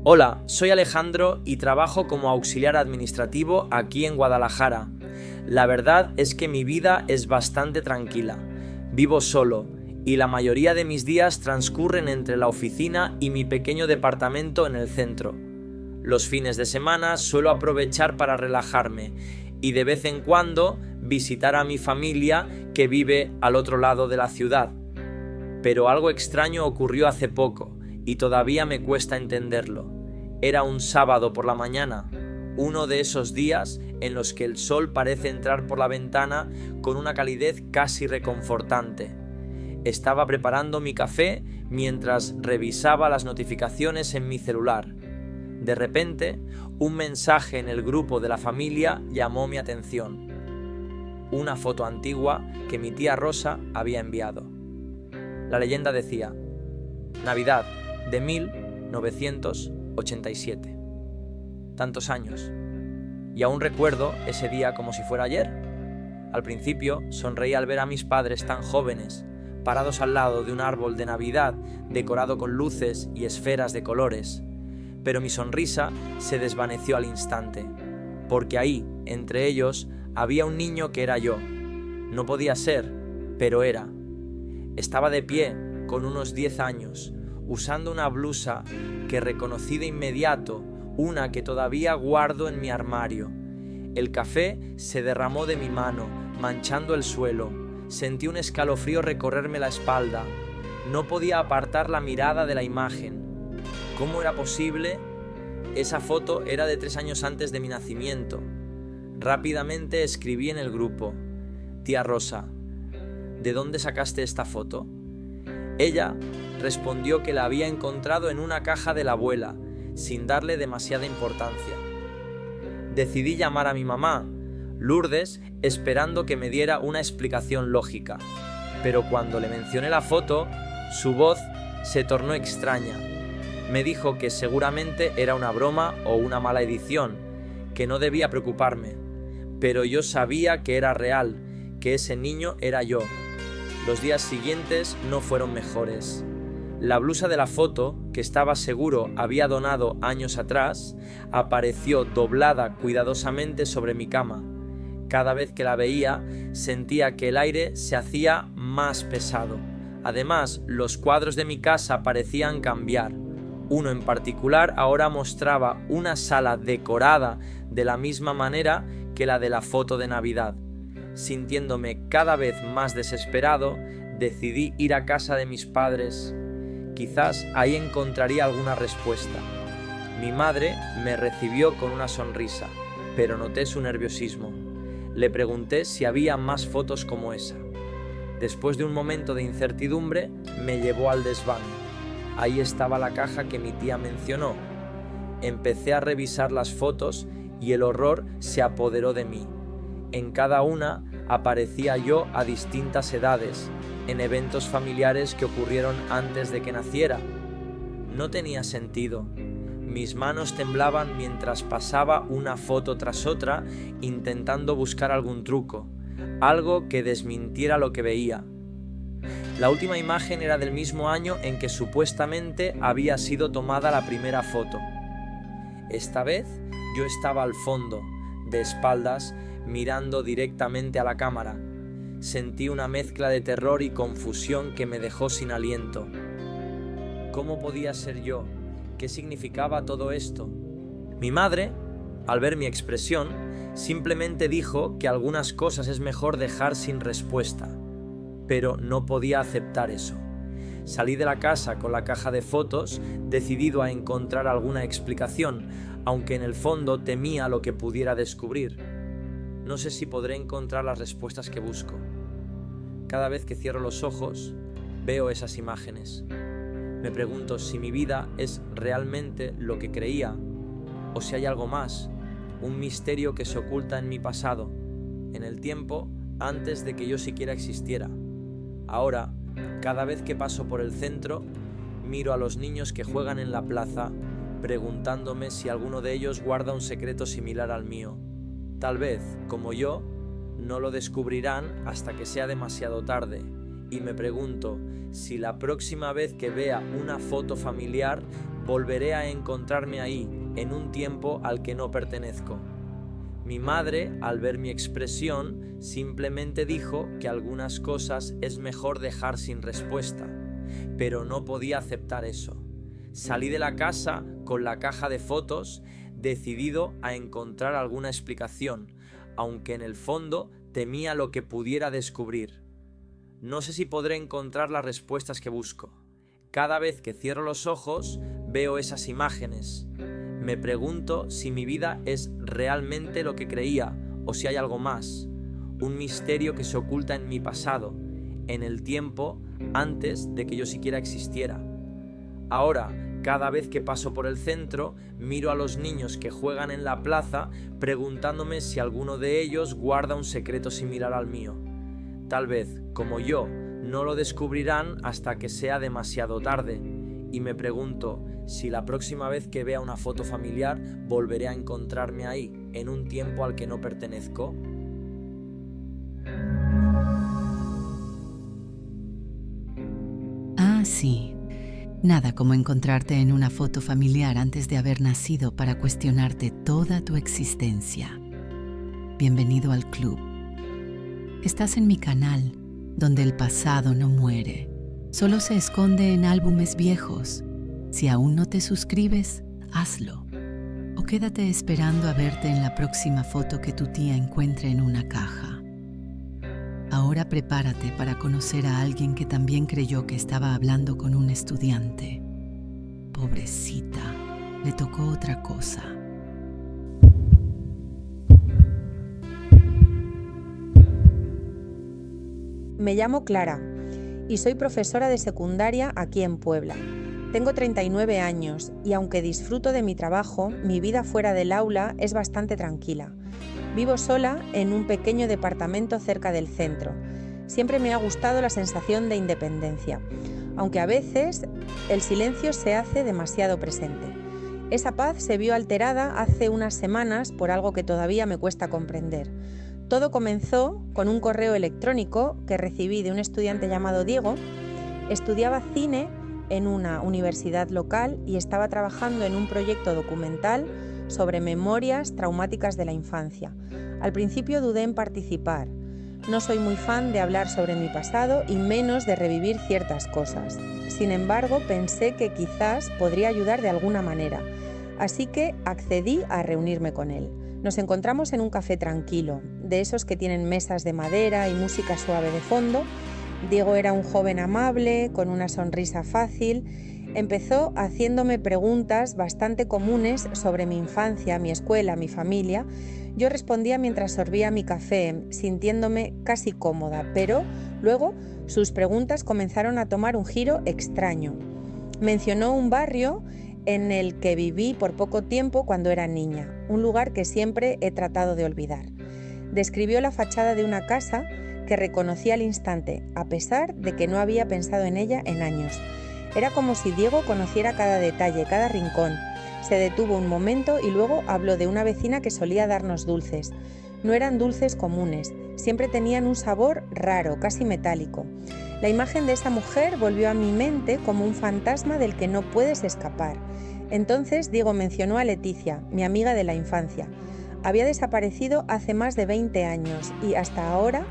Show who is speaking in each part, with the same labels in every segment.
Speaker 1: Hola, soy Alejandro y trabajo como auxiliar administrativo aquí en Guadalajara. La verdad es que mi vida es bastante tranquila. Vivo solo y la mayoría de mis días transcurren entre la oficina y mi pequeño departamento en el centro. Los fines de semana suelo aprovechar para relajarme y de vez en cuando visitar a mi familia que vive al otro lado de la ciudad. Pero algo extraño ocurrió hace poco y todavía me cuesta entenderlo. Era un sábado por la mañana, uno de esos días en los que el sol parece entrar por la ventana con una calidez casi reconfortante. Estaba preparando mi café mientras revisaba las notificaciones en mi celular. De repente, un mensaje en el grupo de la familia llamó mi atención. Una foto antigua que mi tía Rosa había enviado. La leyenda decía: Navidad de 1987. Tantos años. Y aún recuerdo ese día como si fuera ayer. Al principio sonreí al ver a mis padres tan jóvenes, parados al lado de un árbol de Navidad decorado con luces y esferas de colores. Pero mi sonrisa se desvaneció al instante, porque ahí, entre ellos, había un niño que era yo. No podía ser, pero era. Estaba de pie, con unos 10 años, usando una blusa que reconocí de inmediato, una que todavía guardo en mi armario. El café se derramó de mi mano, manchando el suelo. Sentí un escalofrío recorrerme la espalda. No podía apartar la mirada de la imagen. ¿Cómo era posible? Esa foto era de 3 años antes de mi nacimiento. Rápidamente escribí en el grupo: Tía Rosa, ¿de dónde sacaste esta foto? Ella respondió que la había encontrado en una caja de la abuela, sin darle demasiada importancia. Decidí llamar a mi mamá, Lourdes, esperando que me diera una explicación lógica. Pero cuando le mencioné la foto, su voz se tornó extraña. Me dijo que seguramente era una broma o una mala edición, que no debía preocuparme. Pero yo sabía que era real, que ese niño era yo. Los días siguientes no fueron mejores. La blusa de la foto, que estaba seguro había donado años atrás, apareció doblada cuidadosamente sobre mi cama. Cada vez que la veía, sentía que el aire se hacía más pesado. Además, los cuadros de mi casa parecían cambiar. Uno en particular ahora mostraba una sala decorada de la misma manera que la de la foto de Navidad. Sintiéndome cada vez más desesperado, decidí ir a casa de mis padres. Quizás ahí encontraría alguna respuesta. Mi madre me recibió con una sonrisa, pero noté su nerviosismo. Le pregunté si había más fotos como esa. Después de un momento de incertidumbre, me llevó al desván. Ahí estaba la caja que mi tía mencionó. Empecé a revisar las fotos y el horror se apoderó de mí. En cada una aparecía yo a distintas edades, en eventos familiares que ocurrieron antes de que naciera. No tenía sentido. Mis manos temblaban mientras pasaba una foto tras otra, intentando buscar algún truco, algo que desmintiera lo que veía. La última imagen era del mismo año en que supuestamente había sido tomada la primera foto. Esta vez yo estaba al fondo, de espaldas, mirando directamente a la cámara. Sentí una mezcla de terror y confusión que me dejó sin aliento. ¿Cómo podía ser yo? ¿Qué significaba todo esto? Mi madre, al ver mi expresión, simplemente dijo que algunas cosas es mejor dejar sin respuesta. Pero no podía aceptar eso. Salí de la casa con la caja de fotos, decidido a encontrar alguna explicación, aunque en el fondo temía lo que pudiera descubrir. No sé si podré encontrar las respuestas que busco. Cada vez que cierro los ojos, veo esas imágenes. Me pregunto si mi vida es realmente lo que creía, o si hay algo más, un misterio que se oculta en mi pasado, en el tiempo antes de que yo siquiera existiera. Ahora, cada vez que paso por el centro, miro a los niños que juegan en la plaza, preguntándome si alguno de ellos guarda un secreto similar al mío. Tal vez, como yo, no lo descubrirán hasta que sea demasiado tarde, y me pregunto si la próxima vez que vea una foto familiar volveré a encontrarme ahí, en un tiempo al que no pertenezco. Mi madre, al ver mi expresión, simplemente dijo que algunas cosas es mejor dejar sin respuesta, pero no podía aceptar eso. Salí de la casa con la caja de fotos, decidido a encontrar alguna explicación, aunque en el fondo temía lo que pudiera descubrir. No sé si podré encontrar las respuestas que busco. Cada vez que cierro los ojos, veo esas imágenes. Me pregunto si mi vida es realmente lo que creía o si hay algo más, un misterio que se oculta en mi pasado, en el tiempo antes de que yo siquiera existiera. Ahora, cada vez que paso por el centro, miro a los niños que juegan en la plaza preguntándome si alguno de ellos guarda un secreto similar al mío. Tal vez, como yo, no lo descubrirán hasta que sea demasiado tarde, y me pregunto si la próxima vez que vea una foto familiar volveré a encontrarme ahí, en un tiempo al que no pertenezco.
Speaker 2: Ah, sí. Nada como encontrarte en una foto familiar antes de haber nacido para cuestionarte toda tu existencia. Bienvenido al club. Estás en mi canal, donde el pasado no muere, solo se esconde en álbumes viejos. Si aún no te suscribes, hazlo. O quédate esperando a verte en la próxima foto que tu tía encuentre en una caja. Ahora prepárate para conocer a alguien que también creyó que estaba hablando con un estudiante. Pobrecita, le tocó otra cosa.
Speaker 3: Me llamo Clara y soy profesora de secundaria aquí en Puebla. Tengo 39 años y aunque disfruto de mi trabajo, mi vida fuera del aula es bastante tranquila. Vivo sola en un pequeño departamento cerca del centro. Siempre me ha gustado la sensación de independencia, aunque a veces el silencio se hace demasiado presente. Esa paz se vio alterada hace unas semanas por algo que todavía me cuesta comprender. Todo comenzó con un correo electrónico que recibí de un estudiante llamado Diego. Estudiaba cine en una universidad local y estaba trabajando en un proyecto documental sobre memorias traumáticas de la infancia. Al principio dudé en participar. No soy muy fan de hablar sobre mi pasado y menos de revivir ciertas cosas. Sin embargo, pensé que quizás podría ayudar de alguna manera, así que accedí a reunirme con él. Nos encontramos en un café tranquilo, de esos que tienen mesas de madera y música suave de fondo. Diego era un joven amable, con una sonrisa fácil. Empezó haciéndome preguntas bastante comunes sobre mi infancia, mi escuela, mi familia. Yo respondía mientras sorbía mi café, sintiéndome casi cómoda, pero luego sus preguntas comenzaron a tomar un giro extraño. Mencionó un barrio en el que viví por poco tiempo cuando era niña, un lugar que siempre he tratado de olvidar. Describió la fachada de una casa que reconocí al instante, a pesar de que no había pensado en ella en años. Era como si Diego conociera cada detalle, cada rincón. Se detuvo un momento y luego habló de una vecina que solía darnos dulces. No eran dulces comunes, siempre tenían un sabor raro, casi metálico. La imagen de esa mujer volvió a mi mente como un fantasma del que no puedes escapar. Entonces Diego mencionó a Leticia, mi amiga de la infancia. Había desaparecido hace más de 20 años y hasta ahora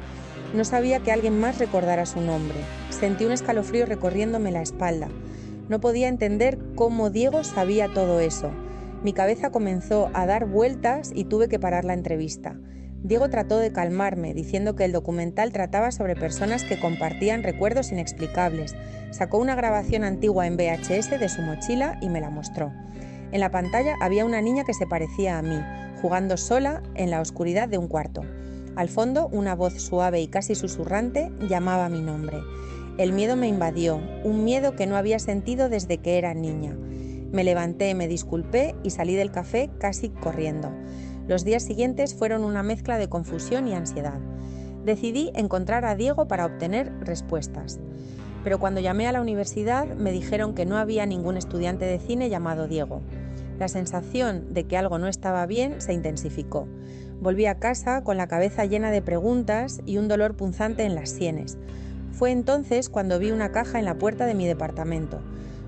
Speaker 3: no sabía que alguien más recordara su nombre. Sentí un escalofrío recorriéndome la espalda. No podía entender cómo Diego sabía todo eso. Mi cabeza comenzó a dar vueltas y tuve que parar la entrevista. Diego trató de calmarme, diciendo que el documental trataba sobre personas que compartían recuerdos inexplicables. Sacó una grabación antigua en VHS de su mochila y me la mostró. En la pantalla había una niña que se parecía a mí, jugando sola en la oscuridad de un cuarto. Al fondo, una voz suave y casi susurrante llamaba mi nombre. El miedo me invadió, un miedo que no había sentido desde que era niña. Me levanté, me disculpé y salí del café casi corriendo. Los días siguientes fueron una mezcla de confusión y ansiedad. Decidí encontrar a Diego para obtener respuestas. Pero cuando llamé a la universidad me dijeron que no había ningún estudiante de cine llamado Diego. La sensación de que algo no estaba bien se intensificó. Volví a casa con la cabeza llena de preguntas y un dolor punzante en las sienes. Fue entonces cuando vi una caja en la puerta de mi departamento.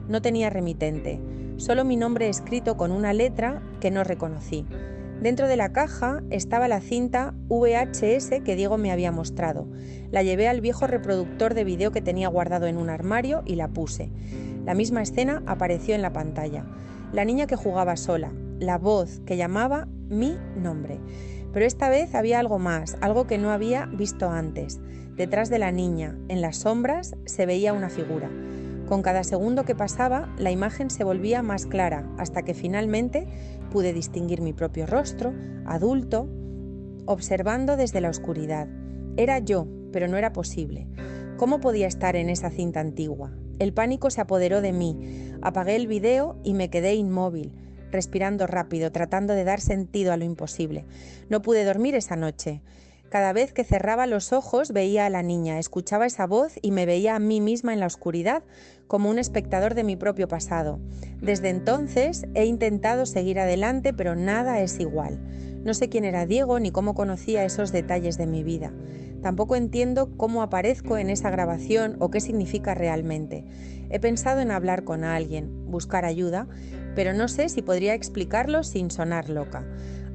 Speaker 3: No tenía remitente. solo mi nombre escrito con una letra que no reconocí. Dentro de la caja estaba la cinta VHS que Diego me había mostrado. La llevé al viejo reproductor de vídeo que tenía guardado en un armario y la puse. La misma escena apareció en la pantalla. La niña que jugaba sola, la voz que llamaba mi nombre. Pero esta vez había algo más, algo que no había visto antes. Detrás de la niña, en las sombras, se veía una figura. Con cada segundo que pasaba, la imagen se volvía más clara, hasta que finalmente pude distinguir mi propio rostro, adulto, observando desde la oscuridad. Era yo, pero no era posible. ¿Cómo podía estar en esa cinta antigua? El pánico se apoderó de mí. Apagué el video y me quedé inmóvil, respirando rápido, tratando de dar sentido a lo imposible. No pude dormir esa noche. Cada vez que cerraba los ojos veía a la niña, escuchaba esa voz y me veía a mí misma en la oscuridad como un espectador de mi propio pasado. Desde entonces he intentado seguir adelante, pero nada es igual. No sé quién era Diego ni cómo conocía esos detalles de mi vida. Tampoco entiendo cómo aparezco en esa grabación o qué significa realmente. He pensado en hablar con alguien, buscar ayuda, pero no sé si podría explicarlo sin sonar loca.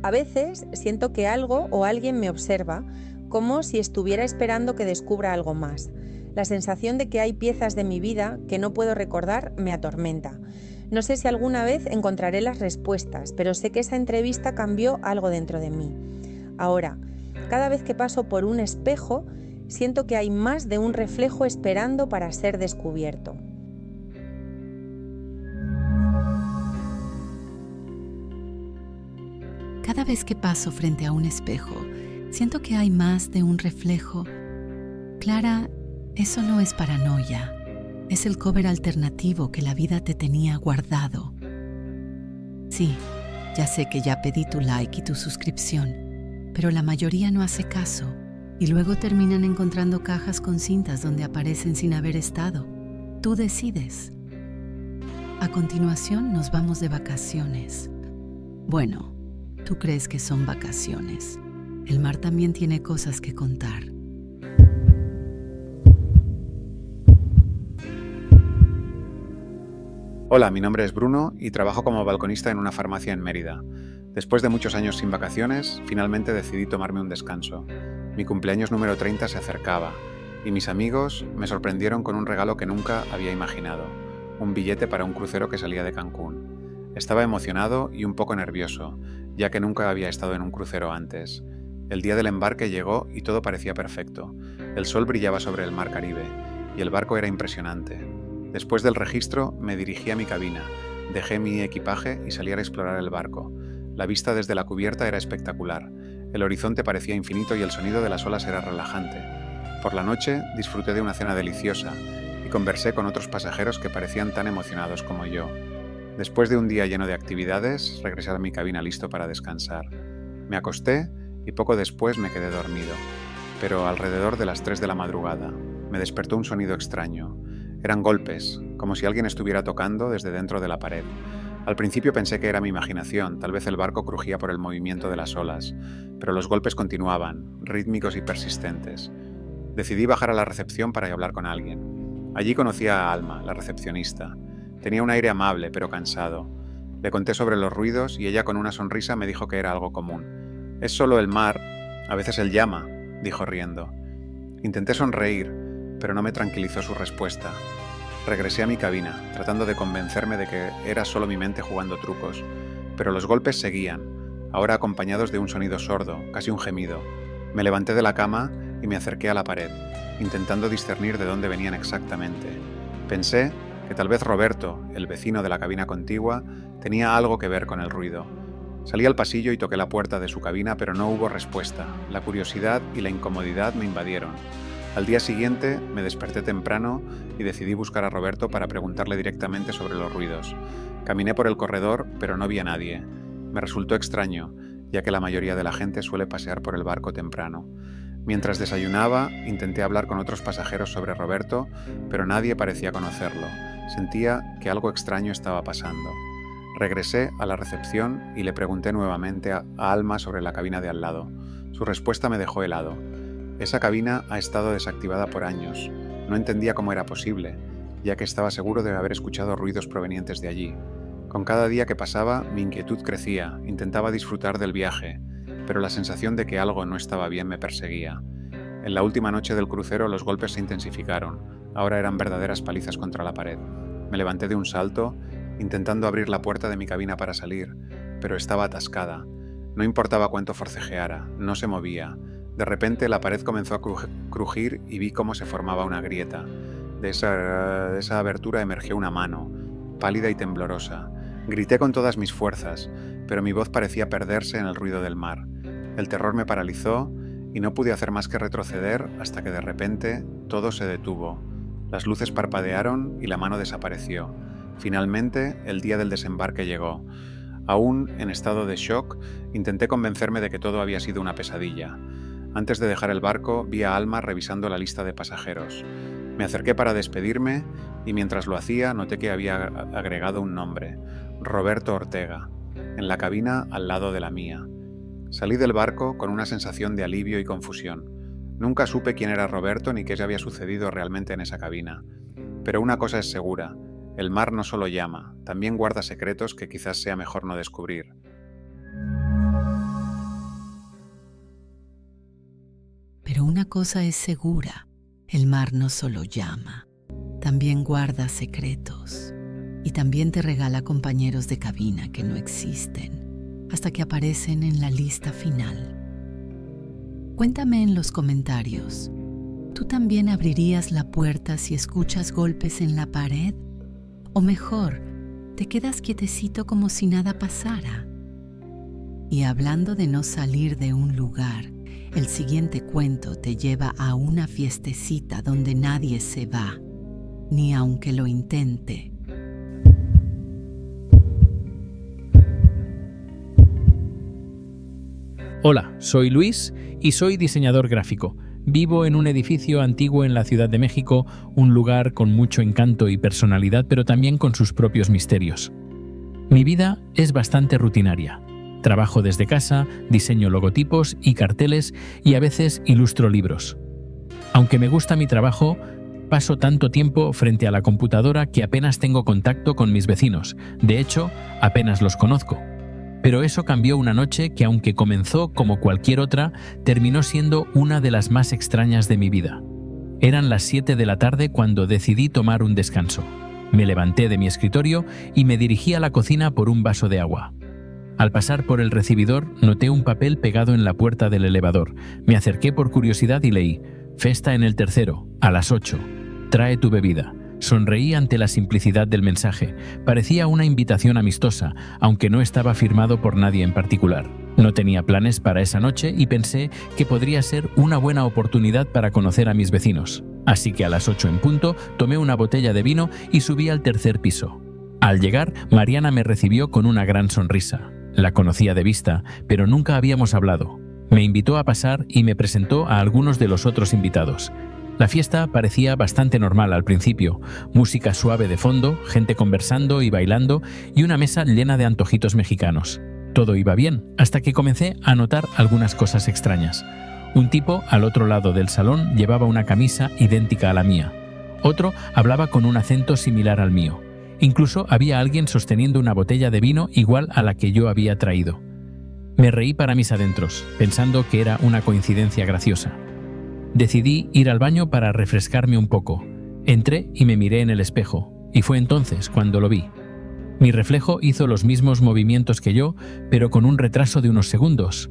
Speaker 3: A veces siento que algo o alguien me observa, como si estuviera esperando que descubra algo más. La sensación de que hay piezas de mi vida que no puedo recordar me atormenta. No sé si alguna vez encontraré las respuestas, pero sé que esa entrevista cambió algo dentro de mí. Ahora, cada vez que paso por un espejo, siento que hay más de un reflejo esperando para ser descubierto.
Speaker 2: Cada vez que paso frente a un espejo, siento que hay más de un reflejo. Clara, eso no es paranoia. Es el cover alternativo que la vida te tenía guardado. Sí, ya sé que ya pedí tu like y tu suscripción, pero la mayoría no hace caso y luego terminan encontrando cajas con cintas donde aparecen sin haber estado. Tú decides. A continuación nos vamos de vacaciones. Bueno, tú crees que son vacaciones. El mar también tiene cosas que contar.
Speaker 4: Hola, mi nombre es Bruno y trabajo como balconista en una farmacia en Mérida. Después de muchos años sin vacaciones, finalmente decidí tomarme un descanso. Mi cumpleaños número 30 se acercaba y mis amigos me sorprendieron con un regalo que nunca había imaginado, un billete para un crucero que salía de Cancún. Estaba emocionado y un poco nervioso, ya que nunca había estado en un crucero antes. El día del embarque llegó y todo parecía perfecto. El sol brillaba sobre el mar Caribe y el barco era impresionante. Después del registro me dirigí a mi cabina, dejé mi equipaje y salí a explorar el barco. La vista desde la cubierta era espectacular. El horizonte parecía infinito y el sonido de las olas era relajante. Por la noche disfruté de una cena deliciosa y conversé con otros pasajeros que parecían tan emocionados como yo. Después de un día lleno de actividades, regresé a mi cabina listo para descansar. Me acosté y poco después me quedé dormido, pero alrededor de las 3 de la madrugada me despertó un sonido extraño. Eran golpes, como si alguien estuviera tocando desde dentro de la pared. Al principio pensé que era mi imaginación, tal vez el barco crujía por el movimiento de las olas, pero los golpes continuaban, rítmicos y persistentes. Decidí bajar a la recepción para hablar con alguien. Allí conocí a Alma, la recepcionista. Tenía un aire amable, pero cansado. Le conté sobre los ruidos y ella con una sonrisa me dijo que era algo común. «Es solo el mar, a veces él llama», dijo riendo. Intenté sonreír, pero no me tranquilizó su respuesta. Regresé a mi cabina, tratando de convencerme de que era solo mi mente jugando trucos, pero los golpes seguían, ahora acompañados de un sonido sordo, casi un gemido. Me levanté de la cama y me acerqué a la pared, intentando discernir de dónde venían exactamente. Pensé que tal vez Roberto, el vecino de la cabina contigua, tenía algo que ver con el ruido. Salí al pasillo y toqué la puerta de su cabina, pero no hubo respuesta. La curiosidad y la incomodidad me invadieron. Al día siguiente me desperté temprano y decidí buscar a Roberto para preguntarle directamente sobre los ruidos. Caminé por el corredor, pero no vi a nadie. Me resultó extraño, ya que la mayoría de la gente suele pasear por el barco temprano. Mientras desayunaba, intenté hablar con otros pasajeros sobre Roberto, pero nadie parecía conocerlo. Sentía que algo extraño estaba pasando. Regresé a la recepción y le pregunté nuevamente a Alma sobre la cabina de al lado. Su respuesta me dejó helado. Esa cabina ha estado desactivada por años. No entendía cómo era posible, ya que estaba seguro de haber escuchado ruidos provenientes de allí. Con cada día que pasaba, mi inquietud crecía, intentaba disfrutar del viaje, pero la sensación de que algo no estaba bien me perseguía. En la última noche del crucero los golpes se intensificaron, ahora eran verdaderas palizas contra la pared. Me levanté de un salto, intentando abrir la puerta de mi cabina para salir, pero estaba atascada. No importaba cuánto forcejeara, no se movía. De repente la pared comenzó a crujir y vi cómo se formaba una grieta. De esa abertura emergió una mano, pálida y temblorosa. Grité con todas mis fuerzas, pero mi voz parecía perderse en el ruido del mar. El terror me paralizó y no pude hacer más que retroceder hasta que de repente todo se detuvo. Las luces parpadearon y la mano desapareció. Finalmente, el día del desembarque llegó. Aún en estado de shock, intenté convencerme de que todo había sido una pesadilla. Antes de dejar el barco, vi a Alma revisando la lista de pasajeros. Me acerqué para despedirme y mientras lo hacía noté que había agregado un nombre, Roberto Ortega, en la cabina al lado de la mía. Salí del barco con una sensación de alivio y confusión. Nunca supe quién era Roberto ni qué había sucedido realmente en esa cabina. Pero una cosa es segura, el mar no solo llama, también guarda secretos que quizás sea mejor no descubrir.
Speaker 2: Pero una cosa es segura, el mar no solo llama, también guarda secretos y también te regala compañeros de cabina que no existen hasta que aparecen en la lista final. Cuéntame en los comentarios, ¿tú también abrirías la puerta si escuchas golpes en la pared? O mejor, ¿te quedas quietecito como si nada pasara? Y hablando de no salir de un lugar, el siguiente cuento te lleva a una fiestecita donde nadie se va, ni aunque lo intente.
Speaker 5: Hola, soy Luis y soy diseñador gráfico. Vivo en un edificio antiguo en la Ciudad de México, un lugar con mucho encanto y personalidad, pero también con sus propios misterios. Mi vida es bastante rutinaria. Trabajo desde casa, diseño logotipos y carteles y a veces ilustro libros. Aunque me gusta mi trabajo, paso tanto tiempo frente a la computadora que apenas tengo contacto con mis vecinos. De hecho, apenas los conozco. Pero eso cambió una noche que, aunque comenzó como cualquier otra, terminó siendo una de las más extrañas de mi vida. Eran las 7 de la tarde cuando decidí tomar un descanso. Me levanté de mi escritorio y me dirigí a la cocina por un vaso de agua. Al pasar por el recibidor, noté un papel pegado en la puerta del elevador. Me acerqué por curiosidad y leí: «Festa en el tercero, a las 8. Trae tu bebida». Sonreí ante la simplicidad del mensaje. Parecía una invitación amistosa, aunque no estaba firmado por nadie en particular. No tenía planes para esa noche y pensé que podría ser una buena oportunidad para conocer a mis vecinos. Así que a las 8 en punto tomé una botella de vino y subí al tercer piso. Al llegar, Mariana me recibió con una gran sonrisa. La conocía de vista, pero nunca habíamos hablado. Me invitó a pasar y me presentó a algunos de los otros invitados. La fiesta parecía bastante normal al principio, música suave de fondo, gente conversando y bailando y una mesa llena de antojitos mexicanos. Todo iba bien, hasta que comencé a notar algunas cosas extrañas. Un tipo al otro lado del salón llevaba una camisa idéntica a la mía. Otro hablaba con un acento similar al mío. Incluso había alguien sosteniendo una botella de vino igual a la que yo había traído. Me reí para mis adentros, pensando que era una coincidencia graciosa. Decidí ir al baño para refrescarme un poco. Entré y me miré en el espejo, y fue entonces cuando lo vi. Mi reflejo hizo los mismos movimientos que yo, pero con un retraso de unos segundos.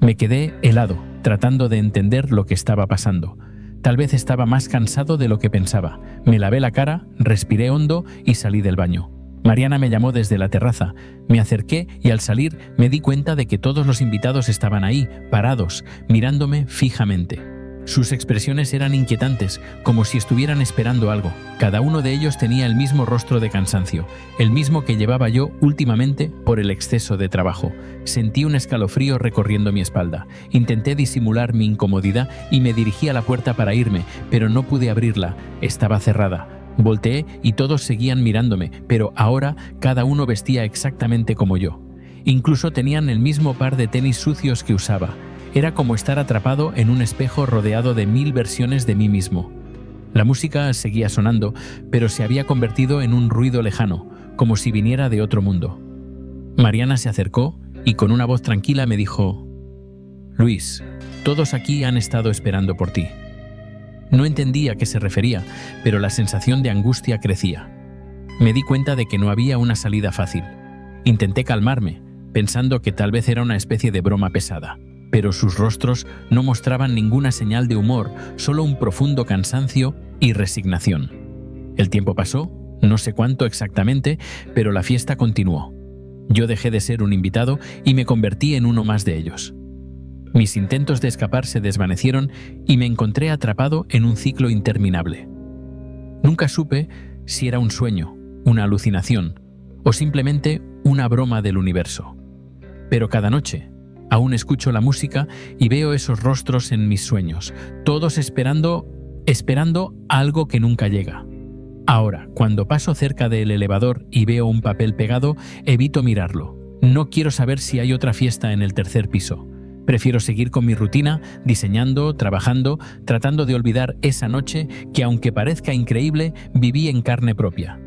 Speaker 5: Me quedé helado, tratando de entender lo que estaba pasando. Tal vez estaba más cansado de lo que pensaba. Me lavé la cara, respiré hondo y salí del baño. Mariana me llamó desde la terraza. Me acerqué y al salir me di cuenta de que todos los invitados estaban ahí, parados, mirándome fijamente. Sus expresiones eran inquietantes, como si estuvieran esperando algo. Cada uno de ellos tenía el mismo rostro de cansancio, el mismo que llevaba yo últimamente por el exceso de trabajo. Sentí un escalofrío recorriendo mi espalda. Intenté disimular mi incomodidad y me dirigí a la puerta para irme, pero no pude abrirla. Estaba cerrada. Volteé y todos seguían mirándome, pero ahora cada uno vestía exactamente como yo. Incluso tenían el mismo par de tenis sucios que usaba. Era como estar atrapado en un espejo rodeado de 1000 versiones de mí mismo. La música seguía sonando, pero se había convertido en un ruido lejano, como si viniera de otro mundo. Mariana se acercó y con una voz tranquila me dijo: «Luis, todos aquí han estado esperando por ti». No entendía a qué se refería, pero la sensación de angustia crecía. Me di cuenta de que no había una salida fácil. Intenté calmarme, pensando que tal vez era una especie de broma pesada, pero sus rostros no mostraban ninguna señal de humor, solo un profundo cansancio y resignación. El tiempo pasó, no sé cuánto exactamente, pero la fiesta continuó. Yo dejé de ser un invitado y me convertí en uno más de ellos. Mis intentos de escapar se desvanecieron y me encontré atrapado en un ciclo interminable. Nunca supe si era un sueño, una alucinación o simplemente una broma del universo. Pero cada noche aún escucho la música y veo esos rostros en mis sueños, todos esperando algo que nunca llega. Ahora, cuando paso cerca del elevador y veo un papel pegado, evito mirarlo. No quiero saber si hay otra fiesta en el tercer piso. Prefiero seguir con mi rutina, diseñando, trabajando, tratando de olvidar esa noche que, aunque parezca increíble, viví en carne propia.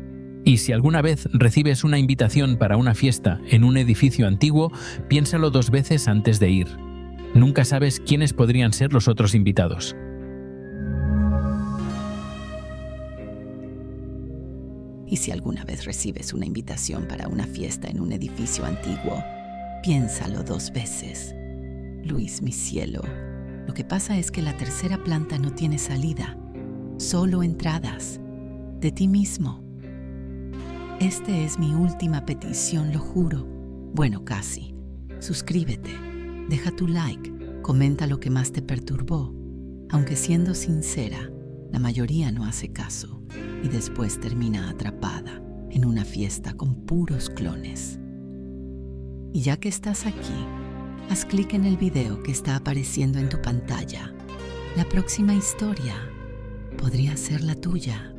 Speaker 5: Y si alguna vez recibes una invitación para una fiesta en un edificio antiguo, piénsalo 2 veces antes de ir. Nunca sabes quiénes podrían ser los otros invitados.
Speaker 2: Y si alguna vez recibes una invitación para una fiesta en un edificio antiguo, piénsalo 2 veces. Luis, mi cielo, lo que pasa es que la tercera planta no tiene salida, solo entradas, de ti mismo. Esta es mi última petición, lo juro. Bueno, casi. Suscríbete, deja tu like, comenta lo que más te perturbó. Aunque siendo sincera, la mayoría no hace caso y después termina atrapada en una fiesta con puros clones. Y ya que estás aquí, haz clic en el video que está apareciendo en tu pantalla. La próxima historia podría ser la tuya.